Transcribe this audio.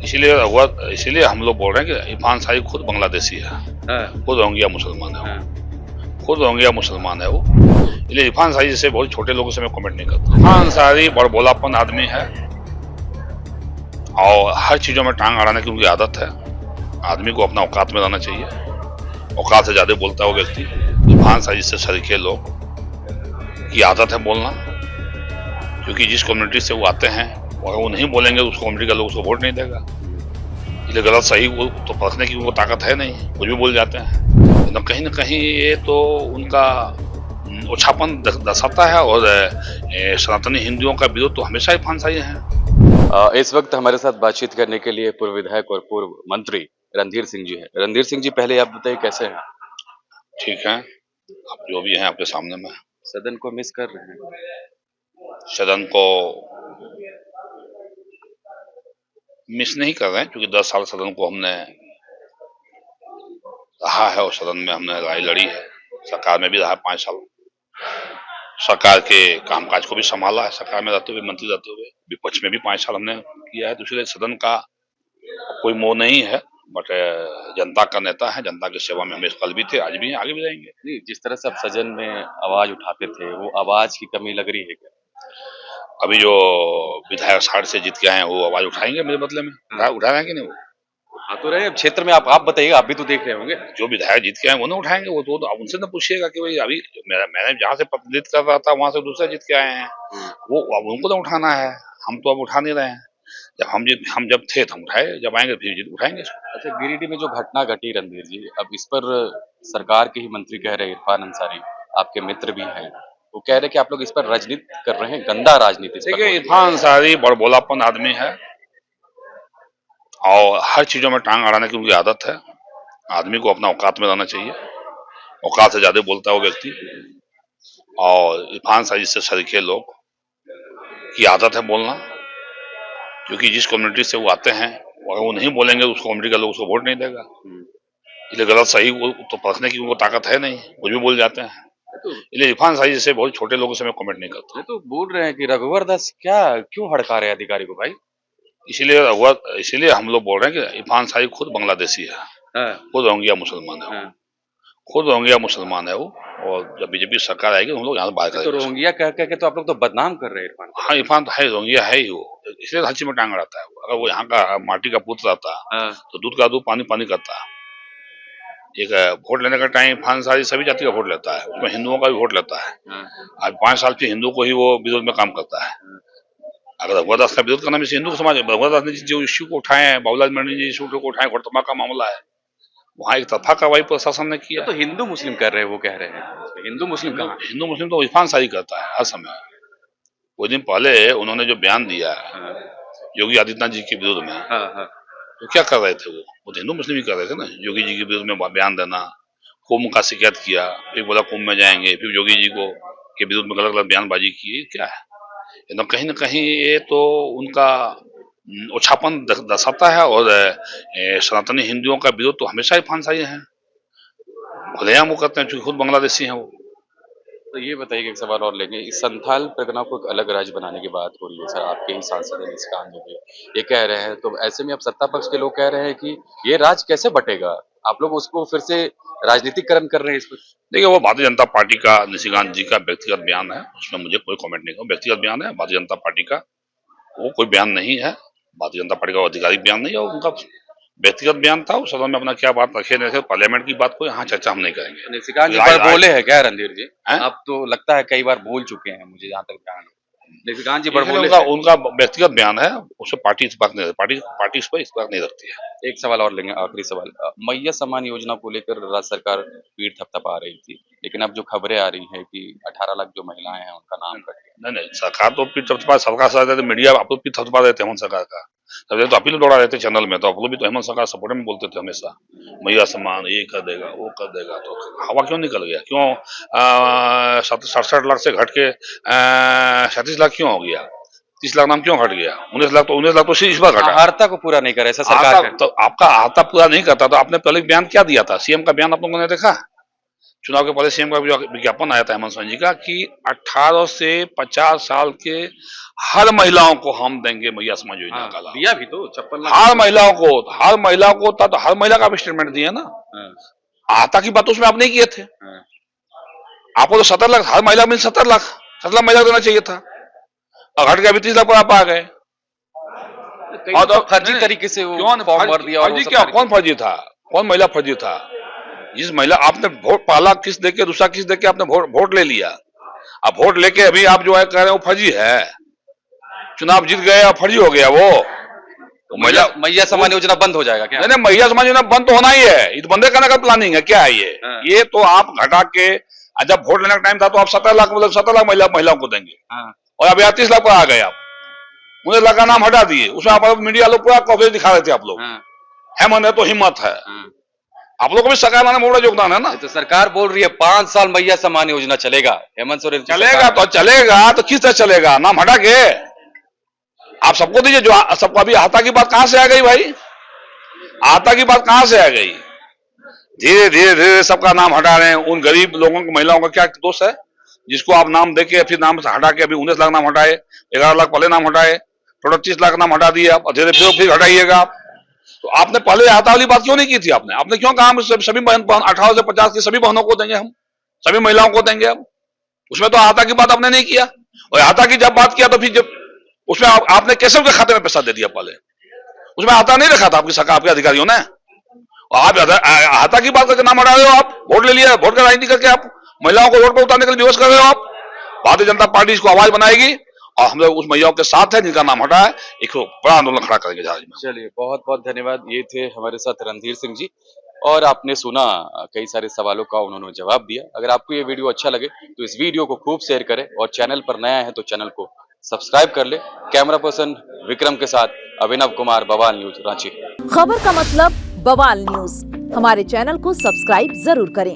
इसीलिए हुआ, इसीलिए हम लोग बोल रहे हैं कि इरफान साहिब खुद बांग्लादेशी है, हाँ, खुद रोहिंग्या मुसलमान है, हाँ, खुद रोहिंग्या मुसलमान है वो। इसलिए इरफान साहिब जैसे बहुत छोटे लोगों से मैं कमेंट नहीं करता। इरफान साहिब बड़बोलापन आदमी है और हर चीजों में टांग अड़ाने की उनकी आदत है। आदमी को अपना औकात में रहना चाहिए, औकात से ज्यादा बोलता है वो व्यक्ति। इरफान साहिब से सरीखे लोग की आदत है बोलना, क्योंकि जिस कम्युनिटी से वो आते हैं अगर वो नहीं बोलेंगे तो उस कम्युनिटी का लोग उसको वोट नहीं देगा। इसलिए गलत सही वो तो परखने की वो ताकत है नहीं, कुछ भी बोल जाते हैं। तो कहीं ना कहीं ये तो उनका ओछापन दर्शाता है। और सनातनी हिंदुओं का विरोध तो हमेशा इरफान साहिब है। इस वक्त हमारे साथ बातचीत करने के लिए पूर्व विधायक और पूर्व मंत्री रणधीर सिंह जी हैं। रणधीर सिंह जी, पहले आप बताइए कैसे हैं? ठीक है, आप जो भी हैं आपके सामने में। सदन को मिस कर रहे हैं? सदन को मिस नहीं कर रहे हैं, क्योंकि 10 साल सदन को हमने रहा है और सदन में हमने लड़ाई लड़ी है। सरकार में भी रहा 5 साल, सरकार के कामकाज को भी संभाला है, सरकार में रहते हुए, मंत्री रहते हुए। विपक्ष में भी 5 साल हमने किया है। दूसरे सदन का कोई मोह नहीं है, बट जनता का नेता है, जनता की सेवा में हमें कल भी थे, आज भी हैं, आगे भी रहेंगे। नहीं, जिस तरह से आप सदन में आवाज उठाते थे, वो आवाज की कमी लग रही है क्या? अभी जो विधायक साठ से जीत के आए हैं वो आवाज उठाएंगे मेरे बदले में। उठा रहे हैं कि नहीं? वो हाँ तो रहे क्षेत्र में आप बताइए, आप भी तो देख रहे होंगे। जो विधायक जीत के आए वो ना उठाएंगे। वो तो आप उनसे ना पूछिएगा कि भाई अभी मैंने जहाँ से प्रतिनिधित्व कर रहा था वहां से दूसरे जीत के आए हैं, वो अब उनको तो उठाना है। हम तो अब उठा नहीं रहे हैं। जब हम जब थे तो हम उठाए, जब आएंगे फिर जीत उठाएंगे इसको। अच्छा, गिरिडीह में जो घटना घटी रणधीर जी, अब इस पर सरकार के ही मंत्री कह रहे हैं, इरफान अंसारी आपके मित्र भी हैं, वो कह रहे हैं कि आप लोग इस पर राजनीति कर रहे हैं, गंदा राजनीति। देखिए, इरफान अंसारी बड़बोलापन आदमी है और हर चीजों में टांग अड़ाने की उनकी आदत है। आदमी को अपना औकात में रहना चाहिए, औकात से ज्यादा बोलता है वो व्यक्ति। और इरफान साहिब से सरीखे लोग की आदत है बोलना, क्योंकि जिस कम्युनिटी से वो आते हैं अगर वो नहीं बोलेंगे तो उस कम्युनिटी का लोग उसको वोट नहीं देगा। इसलिए गलत सही वो तो परखने की उनको ताकत है नहीं, कुछ भी बोल जाते हैं। इसलिए इरफान साहिब जैसे बहुत छोटे लोगों से मैं कमेंट नहीं करता। तो बोल रहे हैं कि रघुवर दास क्या क्यों हड़का रहे अधिकारी को भाई? इसीलिए हम लोग बोल रहे हैं कि इरफान साहिब खुद बांग्लादेशी है, हाँ, खुद रोहिंग्या मुसलमान है, हाँ। खुद रोहिंग्या मुसलमान है वो। और जब बीजेपी सरकार आएगी हम लोग यहाँ से बाहर तो करेंगे। रोहिंग्या कह कह के तो आप लोग तो बदनाम कर रहे हैं इरफान को। हाँ, इरफान तो है, रोहिंग्या है ही वो, इसलिए हर चीज में टांग अड़ाता है वो। अगर वो यहाँ का माटी का पुत्र रहता हाँ, तो दूध का दूध पानी पानी करता। एक वोट लेने का टाइम इरफान साहिब सभी जाति का वोट लेता है, उसमें हिंदुओं का भी वोट लेता है। हाँ, आज 5 साल से हिंदू को ही वो विरोध में काम करता है। अगर रघुवर दास का विरोध करना में हिंदू समाज, रघुवर दास ने जो इश्यू को उठाए हैं, बाबूलाल मरनी जी इश्यू को उठाए, घोटमा का मामला है, वहाँ एक तरफा कार्रवाई प्रशासन ने किया। तो हिंदू मुस्लिम कर रहे हैं, वो कह रहे हैं। हिंदू मुस्लिम कहाँ? हिंदू मुस्लिम तो इरफान साहिब करता है हर समय। कुछ दिन पहले उन्होंने जो बयान दिया हाँ, योगी आदित्यनाथ जी के विरोध में, हाँ, हाँ, तो क्या कर रहे थे? वो तो हिंदू मुस्लिम ही कर रहे थे ना। योगी जी के विरोध में बयान देना, कुंभ का शिकायत किया, फिर बोला कुंभ में जाएंगे, फिर योगी जी को के विरोध में गलत गलत बयानबाजी की। क्या है? कहीं ना कहीं ये तो उनका ओछापन दर्शाता है। और सनातनी हिंदुओं का विरोध तो हमेशा इरफान साहिब है, खुलेआम वो करते हैं, चूंकि खुद बांग्लादेशी हैं वो। तो ये बताइए कि एक सवाल और लेंगे, इस संथाल परगना को एक अलग राज्य बनाने की बात हो रही है सर, आपके ही सांसद हैं निशिकांत दुबे ये कह रहे हैं, तो ऐसे में अब सत्ता पक्ष के लोग कह रहे हैं कि ये राज्य कैसे बटेगा? आप लोग उसको फिर से राजनीतिकरण कर रहे हैं इसको। देखिए, वो भारतीय जनता पार्टी का, निशिकांत जी का व्यक्तिगत बयान है, उसमें मुझे कोई कमेंट नहीं करना। व्यक्तिगत बयान है भारतीय जनता पार्टी का, वो कोई बयान नहीं है। भारतीय जनता पार्टी का आधिकारिक बयान नहीं है, उनका व्यक्तिगत बयान था। उस सदन में अपना क्या बात रखे नहीं रखे, पार्लियामेंट की बात को यहाँ चर्चा हम नहीं करेंगे। निशिकांत जी पर बोले हैं क्या रणधीर जी? आप तो लगता है कई बार बोल चुके हैं, मुझे जहाँ तक ध्यान है। निशिकांत जी पर बोले उनका व्यक्तिगत बयान है, उससे पार्टी इत्तेफाक नहीं, पार्टी इस पर इत्तेफाक नहीं रखती है। एक सवाल और लेंगे, आखिरी सवाल। मैया सम्मान योजना को लेकर राज्य सरकार पीठ थपथपा रही थी, लेकिन अब जो खबरें आ रही हैं कि 18 लाख जो महिलाएं हैं उनका नाम कट गया। नहीं, सरकार तो पीठ थपथपा, सरकार साथ देते, मीडिया आप लोग पीठ थपथपा देते हेमंत सरकार का। तब तो आप ही लोग दौड़ा रहते चैनल में, तो आप लोग भी तो हेमंत सरकार सपोर्ट में बोलते थे हमेशा, मैया सम्मान ये कर देगा वो कर देगा। तो हवा क्यों निकल गया? क्यों 67 लाख से घट के 37 लाख क्यों हो गया? 30 लाख नाम क्यों घट गया? 19 लाख तो इस बार घटा। आहारता को पूरा नहीं करे ऐसा सरकार तो आपका आहता पूरा नहीं करता तो आपने पहले बयान क्या दिया था? सीएम का बयान आप लोगों ने देखा? चुनाव के पहले सीएम का जो विज्ञापन आया था हेमंत सोरेन जी का कि 18 से 50 साल के हर महिलाओं को हम देंगे मैया समाज योजना का लाभ। दिया भी तो 56 लाख। हर महिलाओं को था, तो हर महिला का भी स्टेटमेंट दिया ना। आता की बात उसमें आप नहीं किए थे। आपको तो 70 लाख, हर महिला में 70 लाख महिला को देना चाहिए था, और घट के अभी 30 लाख पर आप आ गए। और तो फर्जी तरीके से कौन फॉर्म भर दिया। फर्जी क्या, कौन फर्जी था, कौन महिला फर्जी था? जिस महिला आपने वोट पहला किस देके दूसरा किस देके आपने वोट ले लिया, अब वोट लेके अभी आप जो है कह रहे हैं वो फर्जी है। चुनाव जीत गए और फर्जी हो गया वो। मैया सम्मान योजना बंद हो जाएगा क्या? नहीं, मैया सम्मान योजना बंद तो होना ही है, ये तो बंदे करने का प्लानिंग है क्या है ये? ये तो आप घटा के, जब वोट लेने का टाइम था तो आप 17 लाख मतलब 17 लाख महिलाओं को देंगे, और अभी 38 लाख पर आ गए आप। मुझे लगा नाम हटा दिए, उसमें आप मीडिया लोग पूरा कवरेज दिखा रहे थे आप लोग। हेमंत है तो हिम्मत है, आप लोग को भी सरकार लाने में बड़ा योगदान है ना। तो सरकार बोल रही है 5 साल मैया सम्मान योजना चलेगा, हेमंत सोरेन चलेगा तो किस तरह चलेगा? नाम हटा के आप सबको दीजिए। जो सबको अभी आता की बात कहां से आ गई भाई? आता की बात कहां से आ गई? धीरे धीरे सबका नाम हटा रहे हैं। उन गरीब लोगों को, महिलाओं का क्या दोष है जिसको आप नाम देके फिर नाम से हटा के अभी 19 लाख नाम हटाए, 11 लाख पहले नाम हटाए, थोड़ा 30 लाख नाम हटा दिए आप, धीरे फिर हटाइएगा आप। तो आपने पहले आता वाली बात क्यों नहीं की थी? आपने क्यों कहा हम सभी बहन 18 से 50 की सभी बहनों को देंगे, हम सभी महिलाओं को देंगे हम? उसमें तो आता की बात आपने नहीं किया। और आता की जब बात किया तो फिर जब उसमें आपने कैसे उनके खाते में पैसा दे दिया? पहले उसमें आता नहीं रखा था आपकी सरकार, आपके अधिकारियों ने। और आप आता की बात करके नाम हटा रहे हो। आप वोट ले लिया, वोट का राजनीति करके आप महिलाओं को वोट पर उतारने के लिए विवश कर रहे हो। आप भारतीय जनता पार्टी इसको आवाज बनाएगी और हम लोग उस महिलाओं के साथ है जिनका नाम हटा है, एक बड़ा आंदोलन खड़ा करेंगे जहाज में। चलिए, बहुत बहुत धन्यवाद। ये थे हमारे साथ रणधीर सिंह जी, और आपने सुना कई सारे सवालों का उन्होंने जवाब दिया। अगर आपको ये वीडियो अच्छा लगे तो इस वीडियो को खूब शेयर करें, और चैनल पर नया है तो चैनल को सब्सक्राइब कर ले। कैमरा पर्सन विक्रम के साथ अभिनव कुमार, बवाल न्यूज, रांची। खबर का मतलब बवाल न्यूज। हमारे चैनल को सब्सक्राइब जरूर करें।